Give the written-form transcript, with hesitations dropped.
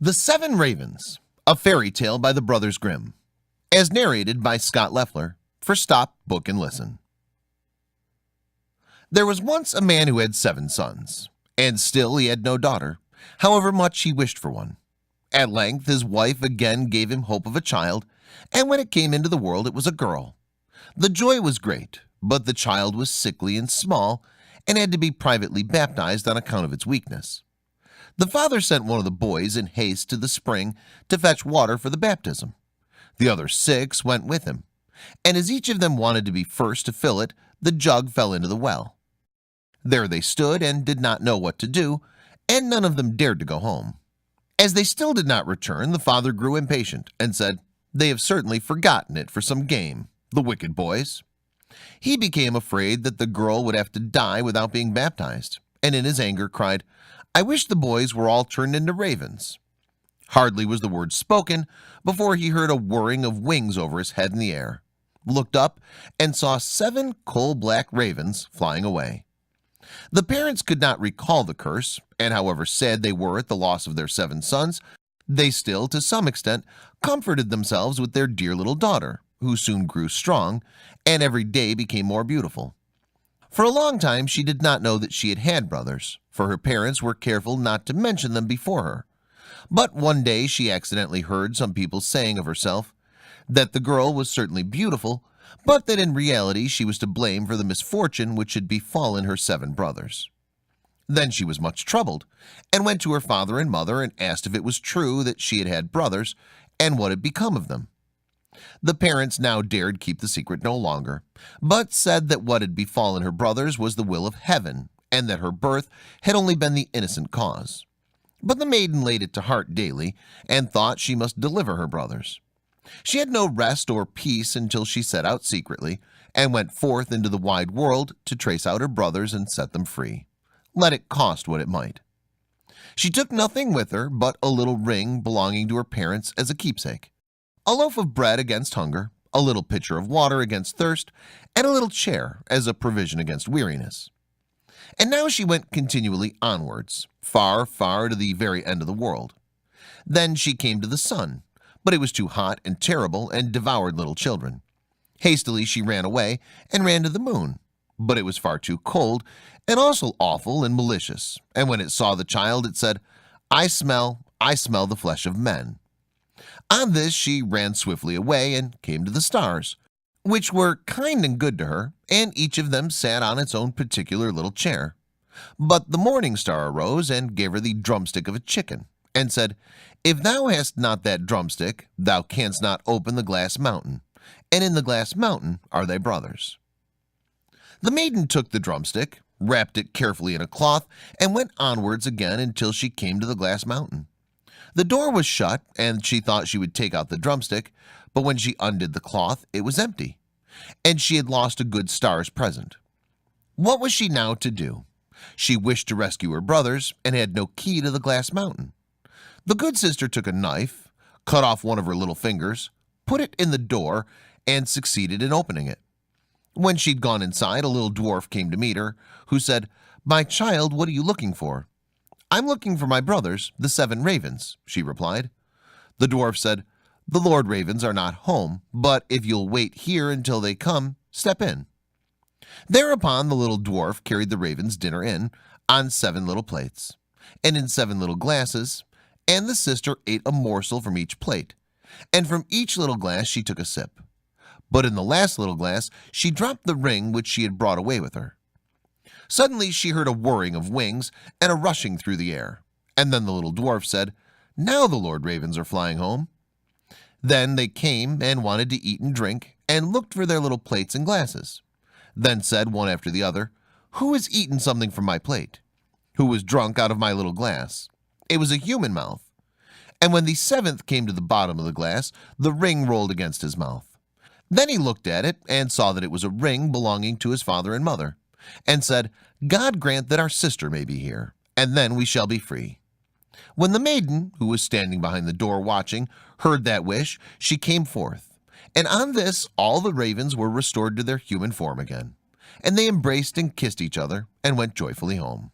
The Seven Ravens, a fairy tale by the brothers Grimm, as narrated by Scott Leffler for Stop, Book and Listen. There was once a man who had 7 sons, and still he had no daughter, however much he wished for one. At length his wife again gave him hope of a child, and when it came into the world it was a girl. The joy was great, but the child was sickly and small, and had to be privately baptized on account of its weakness. The father sent one of the boys in haste to the spring to fetch water for the baptism. The other 6 went with him, and as each of them wanted to be first to fill it, the jug fell into the well. There they stood and did not know what to do, and none of them dared to go home. As they still did not return, the father grew impatient and said, "They have certainly forgotten it for some game, the wicked boys." He became afraid that the girl would have to die without being baptized, and in his anger cried, "I wish the boys were all turned into ravens." Hardly was the word spoken before he heard a whirring of wings over his head in the air, looked up, and saw 7 coal-black ravens flying away. The parents could not recall the curse, and however sad they were at the loss of their 7 sons, they still, to some extent, comforted themselves with their dear little daughter, who soon grew strong, and every day became more beautiful. For a long time she did not know that she had had brothers, for her parents were careful not to mention them before her. But one day she accidentally heard some people saying of herself that the girl was certainly beautiful, but that in reality she was to blame for the misfortune which had befallen her 7 brothers. Then she was much troubled, and went to her father and mother and asked if it was true that she had had brothers, and what had become of them. The parents now dared keep the secret no longer, but said that what had befallen her brothers was the will of heaven, and that her birth had only been the innocent cause. But the maiden laid it to heart daily, and thought she must deliver her brothers. She had no rest or peace until she set out secretly, and went forth into the wide world to trace out her brothers and set them free, let it cost what it might. She took nothing with her but a little ring belonging to her parents as a keepsake, a loaf of bread against hunger, a little pitcher of water against thirst, and a little chair as a provision against weariness. And now she went continually onwards, far, far to the very end of the world. Then she came to the sun, but it was too hot and terrible, and devoured little children. Hastily she ran away and ran to the moon, but it was far too cold, and also awful and malicious, and when it saw the child it said, I smell the flesh of men." On this she ran swiftly away and came to the stars, which were kind and good to her, and each of them sat on its own particular little chair. But the morning star arose and gave her the drumstick of a chicken, and said, "If thou hast not that drumstick, thou canst not open the glass mountain, and in the glass mountain are thy brothers." The maiden took the drumstick, wrapped it carefully in a cloth, and went onwards again until she came to the glass mountain. The door was shut, and she thought she would take out the drumstick, but when she undid the cloth it was empty, and she had lost a good star's present. What was she now to do? She wished to rescue her brothers, and had no key to the glass mountain. The good sister took a knife, cut off one of her little fingers, put it in the door, and succeeded in opening it. When she'd gone inside, a little dwarf came to meet her, who said, "My child, what are you looking for?" "I'm looking for my brothers, the 7 ravens," she replied. The dwarf said, "The Lord Ravens are not home, but if you'll wait here until they come, step in." Thereupon the little dwarf carried the ravens' dinner in, on 7 little plates, and in 7 little glasses, and the sister ate a morsel from each plate, and from each little glass she took a sip. But in the last little glass she dropped the ring which she had brought away with her. Suddenly she heard a whirring of wings and a rushing through the air, and then the little dwarf said, "Now the Lord Ravens are flying home." Then they came and wanted to eat and drink, and looked for their little plates and glasses. Then said one after the other, "Who has eaten something from my plate? Who has drunk out of my little glass?" It was a human mouth. And when the 7th came to the bottom of the glass, the ring rolled against his mouth. Then he looked at it and saw that it was a ring belonging to his father and mother, and said, "God grant that our sister may be here, and then we shall be free." When the maiden, who was standing behind the door watching, heard that wish, she came forth, and on this all the ravens were restored to their human form again, and they embraced and kissed each other and went joyfully home.